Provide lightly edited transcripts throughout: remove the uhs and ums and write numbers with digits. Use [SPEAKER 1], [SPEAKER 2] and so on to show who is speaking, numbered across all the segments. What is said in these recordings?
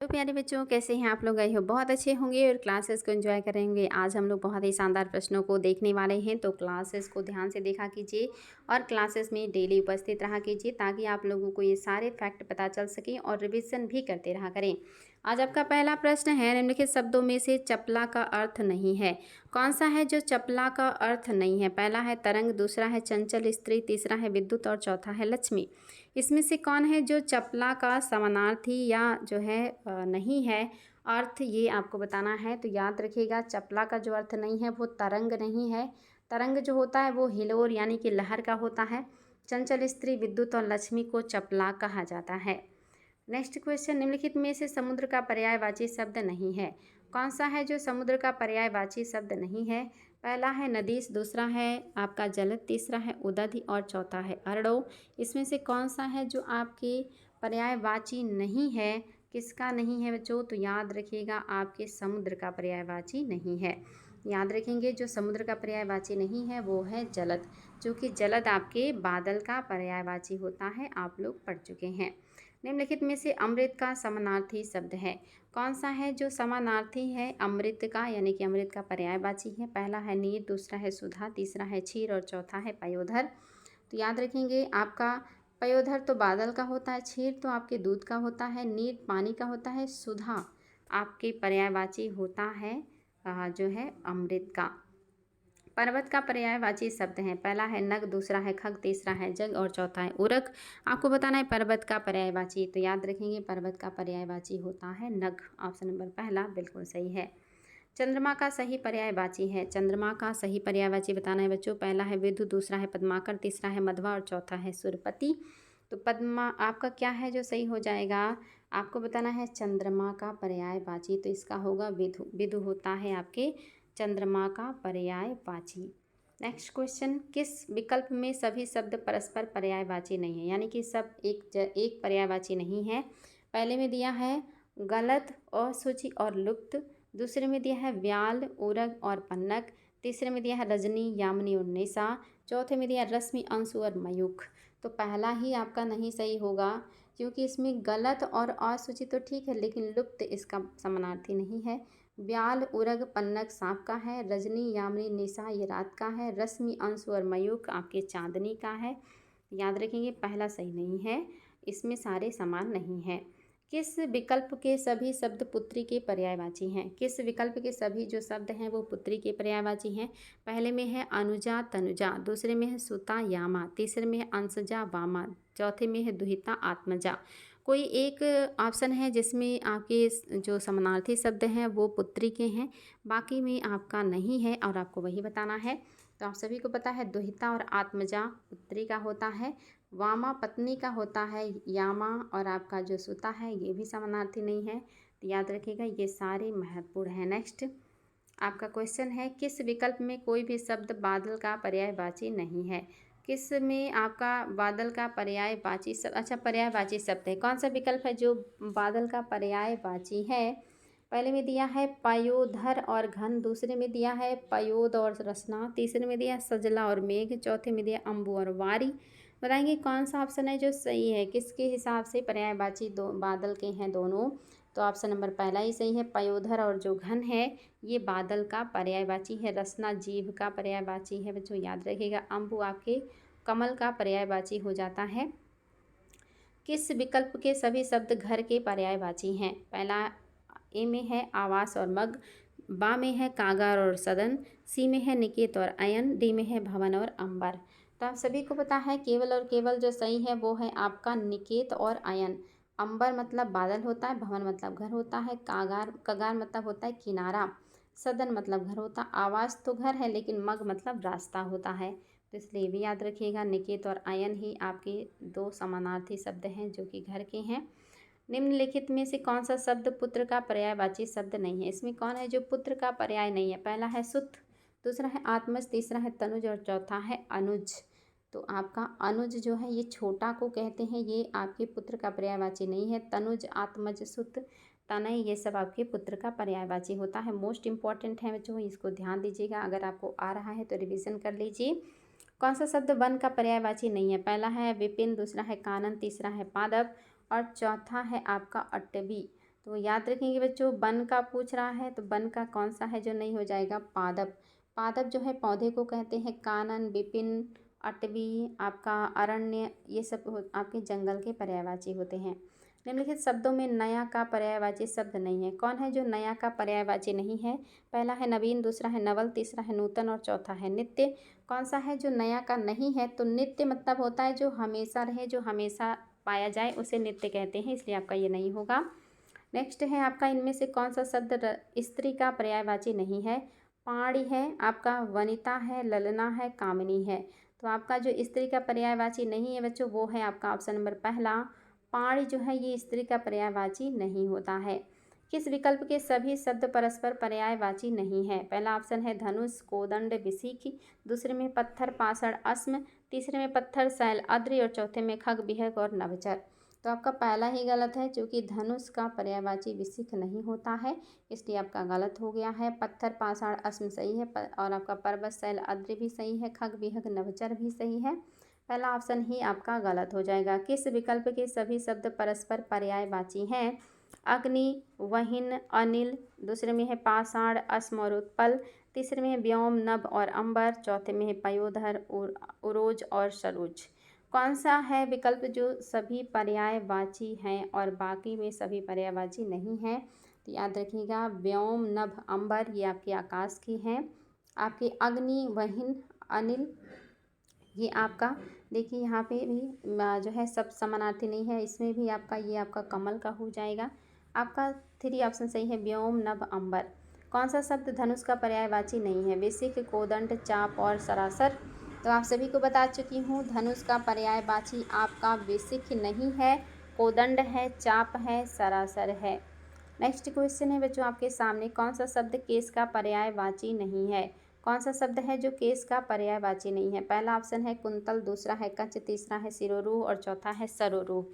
[SPEAKER 1] तो प्यारे बच्चों, कैसे हैं आप लोग? आई हो बहुत अच्छे होंगे और क्लासेस को एंजॉय करेंगे। आज हम लोग बहुत ही शानदार प्रश्नों को देखने वाले हैं, तो क्लासेस को ध्यान से देखा कीजिए और क्लासेस में डेली उपस्थित रहा कीजिए ताकि आप लोगों को ये सारे फैक्ट पता चल सकें और रिवीजन भी करते रहा करें। आज आपका पहला प्रश्न है, निम्नलिखित शब्दों में से चपला का अर्थ नहीं है। कौन सा है जो चपला का अर्थ नहीं है? पहला है तरंग, दूसरा है चंचल स्त्री, तीसरा है विद्युत और चौथा है लक्ष्मी। इसमें से कौन है जो चपला का समानार्थी या जो है नहीं है अर्थ, ये आपको बताना है। तो याद रखिएगा, चपला का जो अर्थ नहीं है वो तरंग नहीं है। तरंग जो होता है वो हिलोर यानी कि लहर का होता है। चंचल स्त्री, विद्युत और लक्ष्मी को चपला कहा जाता है। नेक्स्ट क्वेश्चन, निम्नलिखित में से समुद्र का पर्यायवाची शब्द नहीं है। कौन सा है जो समुद्र का पर्यायवाची शब्द नहीं है? पहला है नदीस, दूसरा है आपका जलद, तीसरा है उदधि और चौथा है अरडो। इसमें से कौन सा है जो आपके पर्यायवाची नहीं है? किसका नहीं है बच्चों? तो याद रखिएगा, आपके समुद्र का पर्यायवाची नहीं है। याद रखेंगे, जो समुद्र का पर्यायवाची नहीं है वो है जलद, जो कि जलद आपके बादल का पर्यायवाची होता है, आप लोग पढ़ चुके हैं। निम्नलिखित में से अमृत का समानार्थी शब्द है। कौन सा है जो समानार्थी है अमृत का, यानी कि अमृत का पर्यायवाची है? पहला है नीर, दूसरा है सुधा, तीसरा है क्षीर और चौथा है पयोधर। तो याद रखेंगे, आपका पयोधर तो बादल का होता है, क्षीर तो आपके दूध का होता है, नीर पानी का होता है, सुधा आपके पर्यायवाची होता है जो है अमृत का। पर्वत का पर्यायवाची शब्द है। पहला है नग, दूसरा है खग, तीसरा है जग और चौथा है उरक। आपको बताना है पर्वत का पर्यायवाची। तो याद रखेंगे, पर्वत का पर्यायवाची होता है नग। ऑप्शन नंबर पहला बिल्कुल सही है। चंद्रमा का सही पर्यायवाची है। चंद्रमा का सही पर्यायवाची बताना है बच्चों। पहला है विधु, दूसरा है पद्माकर, तीसरा है मध्वा और चौथा है सुरपति। तो पद्मा आपका क्या है जो सही हो जाएगा? आपको बताना है चंद्रमा का पर्यायवाची, तो इसका होगा विधु। विधु होता है आपके चंद्रमा का पर्यायवाची। नेक्स्ट क्वेश्चन, किस विकल्प में सभी शब्द परस्पर पर्यायवाची नहीं है? यानी कि सब एक पर्यायवाची नहीं है। पहले में दिया है गलत, असुचि और लुप्त। दूसरे में दिया है व्याल, उरग और पन्नग। तीसरे में दिया है रजनी, यामिनी और निशा। चौथे में दिया रश्मि, अंशु और मयूख। तो पहला ही आपका नहीं सही होगा, क्योंकि इसमें गलत और असुचि तो ठीक है, लेकिन लुप्त इसका समानार्थी नहीं है। व्याल, उरग, पन्नग सांप का है। रजनी, यामिनी, निशा ये रात का है। रश्मि, अंशु और मयूख आपके चांदनी का है। याद रखेंगे, पहला सही नहीं है, इसमें सारे समान नहीं है। किस विकल्प के सभी शब्द पुत्री के पर्यायवाची हैं? किस विकल्प के सभी जो शब्द हैं वो पुत्री के पर्यायवाची हैं? पहले में है अनुजा, तनुजा। दूसरे में है सुता, यामा। तीसरे में है अंशजा, वामा। चौथे में है दुहिता, आत्मजा। कोई एक ऑप्शन है जिसमें आपके जो समानार्थी शब्द हैं वो पुत्री के हैं, बाकी में आपका नहीं है और आपको वही बताना है। तो आप सभी को पता है दुहिता और आत्मजा पुत्री का होता है, वामा पत्नी का होता है, यामा और आपका जो सुता है ये भी समानार्थी नहीं है। तो याद रखिएगा, ये सारे महत्वपूर्ण हैं। नेक्स्ट आपका क्वेश्चन है, किस विकल्प में कोई भी शब्द बादल का पर्यायवाची नहीं है? किस में आपका बादल का पर्यायवाची शब्द, अच्छा पर्यायवाची शब्द है, कौन सा विकल्प है जो बादल का पर्यायवाची है? पहले में दिया है पयोधर और घन, दूसरे में दिया है पयोद और रसना, तीसरे में दिया है सजला और मेघ, चौथे में दिया अम्बु और वारी। बताएंगे कौन सा ऑप्शन है जो सही है, किसके हिसाब से पर्यायवाची दो बादल के हैं दोनों? तो ऑप्शन नंबर पहला ही सही है। पयोधर और जो घन है ये बादल का पर्यायवाची है। रसना जीभ का पर्यायवाची है बच्चों, याद रखिएगा। अम्बु आपके कमल का पर्यायवाची हो जाता है। किस विकल्प के सभी शब्द घर के पर्यायवाची हैं? पहला ए में है आवास और मग, बा में है कागार और सदन, सी में है निकेत और अयन, डी में है भवन और अंबर। तो आप सभी को पता है केवल और केवल जो सही है वो है आपका निकेत और अयन। अंबर मतलब बादल होता है, भवन मतलब घर होता है, कागार कगार मतलब होता है किनारा, सदन मतलब घर होता, आवास तो घर है लेकिन मग मतलब रास्ता होता है। तो इसलिए भी याद रखिएगा, निकेत और अयन ही आपके दो समानार्थी शब्द हैं जो कि घर के हैं। निम्नलिखित में से कौन सा शब्द पुत्र का पर्यायवाची शब्द नहीं है? इसमें कौन है जो पुत्र का पर्याय नहीं है? पहला है सुत, दूसरा है आत्मज, तीसरा है तनुज और चौथा है अनुज। तो आपका अनुज जो है ये छोटा को कहते हैं, ये आपके पुत्र का पर्यायवाची नहीं है। तनुज, आत्मज, सुत, तनय ये सब आपके पुत्र का पर्यायवाची होता है। मोस्ट इंपॉर्टेंट है बच्चों, इसको ध्यान दीजिएगा, अगर आपको आ रहा है तो रिवीजन कर लीजिए। कौन सा शब्द वन का पर्यायवाची नहीं है? पहला है विपिन, दूसरा है कानन, तीसरा है पादप और चौथा है आपका अटवी। तो याद रखेंगे बच्चों, वन का पूछ रहा है तो वन का कौन सा है जो नहीं हो जाएगा, पादप। पादप जो है पौधे को कहते हैं। कानन, विपिन, अटवी, आपका अरण्य, ये सब आपके जंगल के पर्यायवाची होते हैं। निम्नलिखित शब्दों में नया का पर्यायवाची शब्द नहीं है। कौन है जो नया का पर्यायवाची नहीं है? पहला है नवीन, दूसरा है नवल, तीसरा है नूतन और चौथा है नित्य। कौन सा है जो नया का नहीं है? तो नित्य मतलब होता है जो हमेशा रहे, जो हमेशा पाया जाए, उसे नित्य कहते हैं, इसलिए आपका ये नहीं होगा। नेक्स्ट है आपका, इनमें से कौन सा शब्द स्त्री का पर्यायवाची नहीं है? पाणी है, आपका वनिता है, ललना है, कामिनी है। तो आपका जो स्त्री का पर्यायवाची नहीं है बच्चों, वो है आपका ऑप्शन नंबर पहला, पाणी जो है ये स्त्री का पर्यायवाची नहीं होता है। किस विकल्प के सभी शब्द परस्पर पर्यायवाची नहीं है? पहला ऑप्शन है धनुष, कोदंड, विसिख, दूसरे में पत्थर, पाषाण, अस्म, तीसरे में पत्थर, शैल, अद्रि और चौथे में खग, बिहग और नभचर। तो आपका पहला ही गलत है, क्योंकि धनुष का पर्यायवाची विसिख नहीं होता है, इसलिए आपका गलत हो गया है। पत्थर, पाषाण, अस्म सही है और आपका पर्वत, शैल, अद्रि भी सही है, खग, बिहग, नभचर भी सही है। पहला ऑप्शन ही आपका गलत हो जाएगा। किस विकल्प के सभी शब्द परस्पर पर्यायवाची हैं? अग्नि, वहिन, अनिल, दूसरे में है पाषाण, अस्म और उत्पल, तीसरे में है व्योम, नभ और अंबर, चौथे में है पयोधर, उरोज और सरोज। कौन सा है विकल्प जो सभी पर्यायवाची हैं और बाकी में सभी पर्यायवाची नहीं हैं? तो याद रखिएगा, व्योम, नभ, अंबर ये आपके आकाश की हैं। आपके अग्नि, वहिन, अनिल ये आपका, देखिए यहाँ पे भी जो है सब समानार्थी नहीं है, इसमें भी आपका ये आपका कमल का हो जाएगा। आपका 3 ऑप्शन सही है, व्योम, नभ, अंबर। कौन सा शब्द धनुष का पर्यायवाची नहीं है? विसिख, कोदंड, चाप और सरासर। तो आप सभी को बता चुकी हूँ, धनुष का पर्यायवाची आपका विसिख नहीं है, कोदंड है, चाप है, सरासर है। नेक्स्ट क्वेश्चन है बच्चों आपके सामने, कौन सा शब्द केस का पर्यायवाची नहीं है? कौन सा शब्द है जो केस का पर्यायवाची नहीं है? पहला ऑप्शन है कुंतल, दूसरा है कच्छ, तीसरा है सिरोरूह और चौथा है सरोरूह।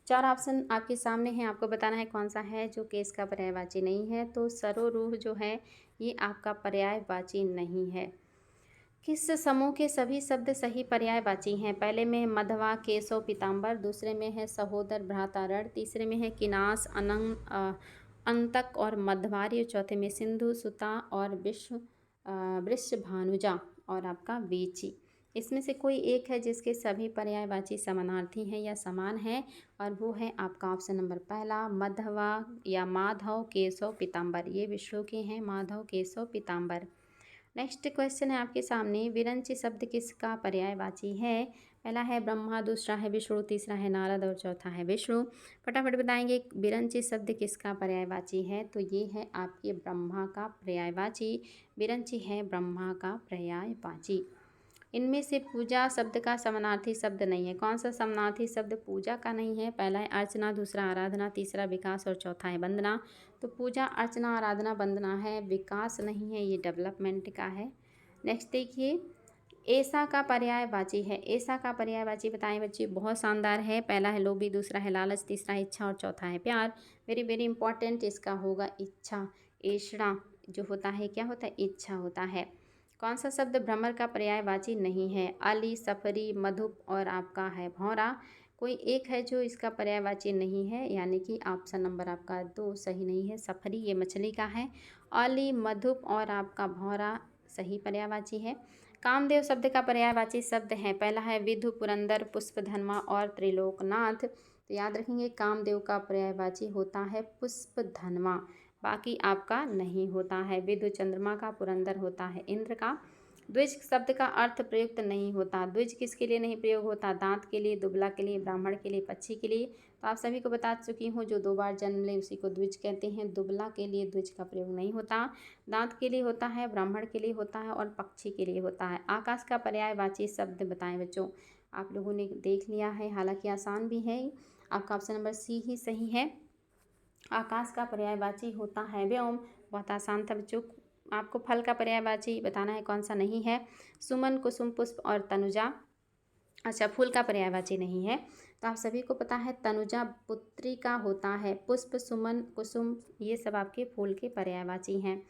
[SPEAKER 1] 4 ऑप्शन आपके सामने हैं, आपको बताना है कौन सा है जो केस का पर्यायवाची नहीं है। तो सरोरूह जो है ये आपका पर्यायवाची नहीं है। किस समूह के सभी शब्द सही पर्यायवाची हैं? पहले में है मधवा, केशव, पीताम्बर, दूसरे में है सहोदर, भ्राता, रण, तीसरे में है किनास, अंतक और मध्वारी, चौथे में सिंधु, सुता और वृषभानुजा और आपका वीची। इसमें से कोई एक है जिसके सभी पर्यायवाची समानार्थी हैं या समान हैं, और वो है आपका ऑप्शन नंबर पहला, मधवा या माधव, केशव, पीताम्बर। ये विष्णु के हैं, माधव, केशव, पीताम्बर। नेक्स्ट क्वेश्चन है आपके सामने, विरंची शब्द किसका पर्यायवाची है? पहला है ब्रह्मा, दूसरा है विष्णु, तीसरा है नारद और चौथा है विष्णु। फटाफट बताएंगे विरंची शब्द किसका पर्यायवाची है? तो ये है आपके ब्रह्मा का पर्यायवाची, विरंची है ब्रह्मा का पर्यायवाची। इनमें से पूजा शब्द का समानार्थी शब्द नहीं है। कौन सा समानार्थी शब्द पूजा का नहीं है? पहला है अर्चना, दूसरा आराधना, तीसरा विकास और चौथा है वंदना। तो पूजा, अर्चना, आराधना, वंदना है, विकास नहीं है, ये डेवलपमेंट का है। नेक्स्ट देखिए, ऐसा का पर्यायवाची है। ऐसा का पर्यायवाची बताएं बच्चे, बहुत शानदार है। पहला है लोभी, दूसरा है लालच, तीसरा है इच्छा और चौथा है प्यार। वेरी वेरी इंपॉर्टेंट इसका होगा इच्छा। ऐषणा जो होता है क्या होता है? इच्छा होता है। कौन सा शब्द भ्रमर का पर्यायवाची नहीं है? अली, सफरी, मधुप और आपका है भौरा। कोई एक है जो इसका पर्यायवाची नहीं है, यानी कि ऑप्शन नंबर आपका 2 सही नहीं है। सफरी ये मछली का है, अली, मधुप और आपका भौरा सही पर्यायवाची है। कामदेव शब्द का पर्यायवाची शब्द है, पहला है विधु, पुरंदर, पुष्पधन्वा और त्रिलोकनाथ। तो याद रखेंगे, कामदेव का पर्यायवाची होता है पुष्पधन्वा, बाकी आपका नहीं होता है। विधु चंद्रमा का, पुरंदर होता है इंद्र का। द्विज शब्द का अर्थ प्रयुक्त नहीं होता। द्विज किसके लिए नहीं प्रयोग होता? दांत के लिए, दुबला के लिए, ब्राह्मण के लिए, पक्षी के लिए। तो आप सभी को बता चुकी हूँ, जो 2 बार जन्म ले उसी को द्विज कहते हैं। दुबला के लिए द्विज का प्रयोग नहीं होता, दांत के लिए होता है, ब्राह्मण के लिए होता है और पक्षी के लिए होता है। आकाश का पर्यायवाची शब्द बताएं बच्चों। आप लोगों ने देख लिया है, हालांकि आसान भी है। आपका ऑप्शन नंबर सी ही सही है। आकाश का पर्यायवाची होता है व्योम। बहुत आसान था बच्चों। आपको फल का पर्यायवाची बताना है, कौन सा नहीं है? सुमन, कुसुम, पुष्प और तनुजा। अच्छा, फूल का पर्यायवाची नहीं है, तो आप सभी को पता है तनुजा पुत्री का होता है। पुष्प, सुमन, कुसुम ये सब आपके फूल के पर्यायवाची हैं।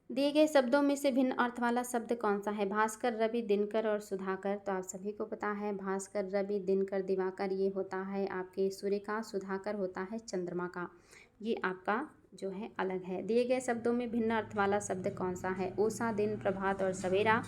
[SPEAKER 1] दिए गए शब्दों में से भिन्न अर्थ वाला शब्द कौन सा है? भास्कर, रवि, दिनकर और सुधाकर। तो आप सभी को पता है भास्कर, रवि, दिनकर, दिवाकर ये होता है आपके सूर्य का, सुधाकर होता है चंद्रमा का। ये आपका जो है अलग है। दिए गए शब्दों में भिन्न अर्थ वाला शब्द कौन सा है? ऊषा, दिन, प्रभात और सवेरा।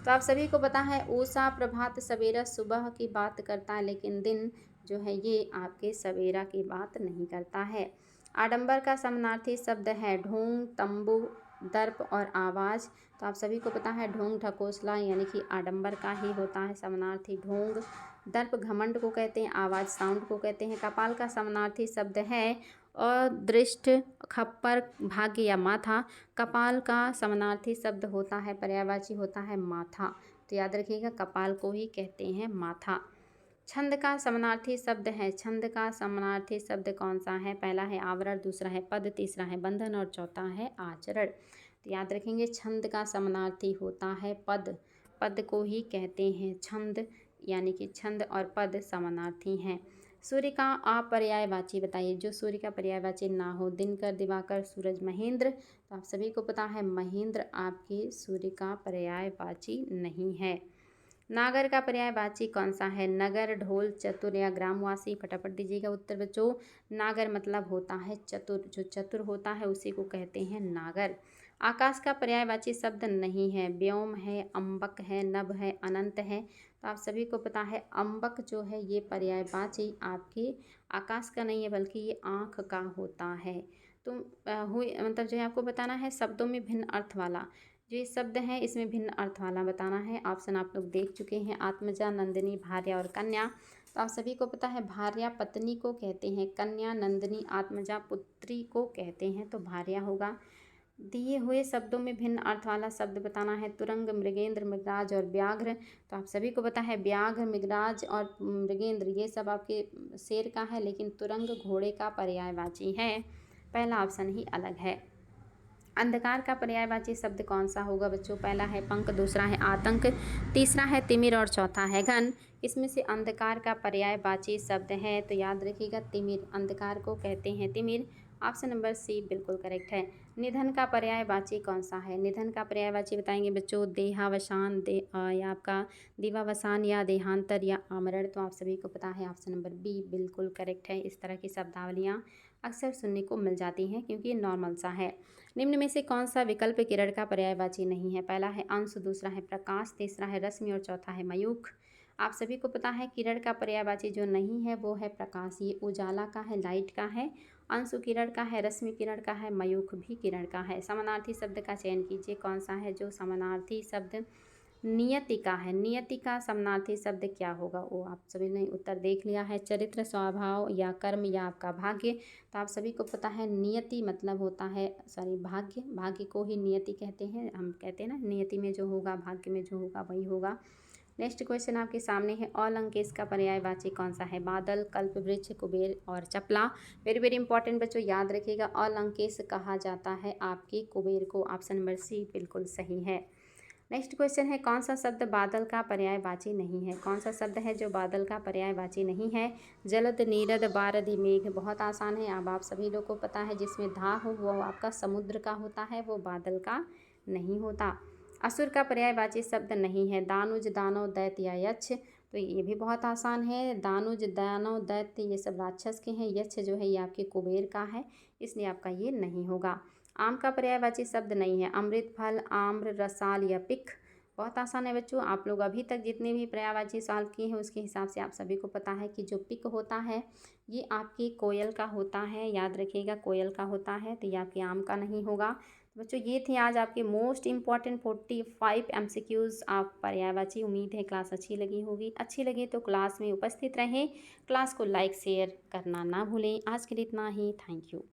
[SPEAKER 1] तो आप सभी को पता है ऊषा, प्रभात, सवेरा सुबह की बात करता है, लेकिन दिन जो है ये आपके सवेरा की बात नहीं करता है। आडंबर का समानार्थी शब्द है ढोंग, तंबू, दर्प और आवाज़। तो आप सभी को पता है ढोंग ढकोसला यानी कि आडंबर का ही होता है समानार्थी ढोंग। दर्प घमंड को कहते हैं, आवाज़ साउंड को कहते हैं। कपाल का समानार्थी शब्द है अदृष्ट, खप्पर, भाग्य या माथा। कपाल का समानार्थी शब्द होता है, पर्यायवाची होता है माथा। तो याद रखिएगा कपाल को ही कहते हैं माथा। छंद का समानार्थी शब्द है, छंद का समानार्थी शब्द कौन सा है? पहला है आवरण, दूसरा है पद, तीसरा है बंधन और चौथा है आचरण। तो याद रखेंगे छंद का समानार्थी होता है पद। पद को ही कहते हैं छंद, यानी कि छंद और पद समानार्थी हैं। सूर्य का अपर्यायवाची बताइए, जो सूर्य का पर्यायवाची ना हो। दिनकर, दिवाकर, सूरज, महेंद्र। तो आप सभी को पता है महेंद्र आपके सूर्य का पर्यायवाची नहीं है। नागर का पर्यायवाची कौन सा है? नगर, ढोल, चतुर या ग्रामवासी। फटाफट दीजिएगा उत्तर बच्चों। नागर मतलब होता है चतुर, जो चतुर होता है उसी को कहते हैं नागर। आकाश का पर्यायवाची शब्द नहीं है। व्योम है, अम्बक है, नभ है, अनंत है। तो आप सभी को पता है अम्बक जो है ये पर्यायवाची आपके आकाश का नहीं है, बल्कि ये आँख का होता है। तो हुई मतलब जो है आपको बताना है शब्दों में भिन्न अर्थ वाला जो ये शब्द है इसमें भिन्न अर्थ वाला बताना है। ऑप्शन आप लोग देख चुके हैं, आत्मजा, नंदिनी, भार्या और कन्या। तो आप सभी को पता है भार्या पत्नी को कहते हैं, कन्या, नंदिनी, आत्मजा पुत्री को कहते हैं, तो भार्या होगा। दिए हुए शब्दों में भिन्न अर्थ वाला शब्द बताना है, तुरंग, मृगेंद्र, मृगराज और व्याघ्र। तो आप सभी को पता है व्याघ्र, मृगराज और मृगेंद्र ये सब आपके शेर का है, लेकिन तुरंग घोड़े का पर्यायवाची है। पहला ऑप्शन ही अलग है। अंधकार का पर्यायवाची शब्द कौन सा होगा बच्चों? पहला है पंख, दूसरा है आतंक, तीसरा है तिमिर और चौथा है घन। इसमें से अंधकार का पर्यायवाची शब्द है, तो याद रखिएगा तिमिर, अंधकार को कहते हैं तिमिर। ऑप्शन नंबर सी बिल्कुल करेक्ट है। निधन का पर्यायवाची कौन सा है? निधन का पर्यायवाची बताएंगे बच्चों, देहावसान, या आपका दिवावसान या देहांतर या आमरण। तो आप सभी को पता है ऑप्शन नंबर बी बिल्कुल करेक्ट है। इस तरह की शब्दावलियाँ अक्सर सुनने को मिल जाती हैं क्योंकि ये नॉर्मल सा है। निम्न में से कौन सा विकल्प किरण का पर्यायवाची नहीं है? पहला है अंश, दूसरा है प्रकाश, तीसरा है रश्मि और चौथा है मयूख। आप सभी को पता है किरण का पर्यायवाची जो नहीं है वो है प्रकाश, ये उजाला का है, लाइट का है। अंशु किरण का है, रश्मि किरण का है, मयूख भी किरण का है। समानार्थी शब्द का चयन कीजिए, कौन सा है जो समानार्थी शब्द? नियति का है। नियति का समानार्थी शब्द क्या होगा? वो आप सभी ने उत्तर देख लिया है, चरित्र, स्वभाव या कर्म या आपका भाग्य। तो आप सभी को पता है नियति मतलब होता है भाग्य, भाग्य को ही नियति कहते हैं। हम कहते हैं ना नियति में जो होगा भाग्य में जो होगा वही होगा। नेक्स्ट क्वेश्चन आपके सामने है, अलंकेश का पर्यायवाची कौन सा है? बादल, कल्प वृक्ष, कुबेर और चपला। वेरी वेरी इंपॉर्टेंट बच्चों, याद रखिएगा अलंकेश कहा जाता है आपके कुबेर को। ऑप्शन नंबर सी बिल्कुल सही है। नेक्स्ट क्वेश्चन है, कौन सा शब्द बादल का पर्यायवाची नहीं है? कौन सा शब्द है जो बादल का पर्यायवाची नहीं है? जलद, नीरद, बारद, मेघ। बहुत आसान है, अब आप सभी लोग को पता है जिसमें धा हो वो आपका समुद्र का होता है, वो बादल का नहीं होता। असुर का पर्यायवाची शब्द नहीं है, दानुज, दानव, दैत्य या यक्ष। तो ये भी बहुत आसान है, दानुज, दानव, दैत्य ये सब राक्षस के हैं, यक्ष जो है ये आपके कुबेर का है, इसलिए आपका ये नहीं होगा। आम का पर्यायवाची शब्द नहीं है, अमृत, फल, आम्र, रसाल या पिक। बहुत आसान है बच्चों, आप लोग अभी तक जितने भी पर्यायवाची सॉल्व किए हैं उसके हिसाब से आप सभी को पता है कि जो पिक होता है ये आपकी कोयल का होता है, याद रखिएगा कोयल का होता है, तो ये आपके आम का नहीं होगा। तो बच्चों ये थे आज आपके मोस्ट इंपॉर्टेंट 45 MCQs आप पर्यायवाची। उम्मीद है क्लास अच्छी लगी होगी, अच्छी लगे तो क्लास में उपस्थित रहें, क्लास को लाइक शेयर करना ना भूलें। आज के लिए इतना ही, थैंक यू।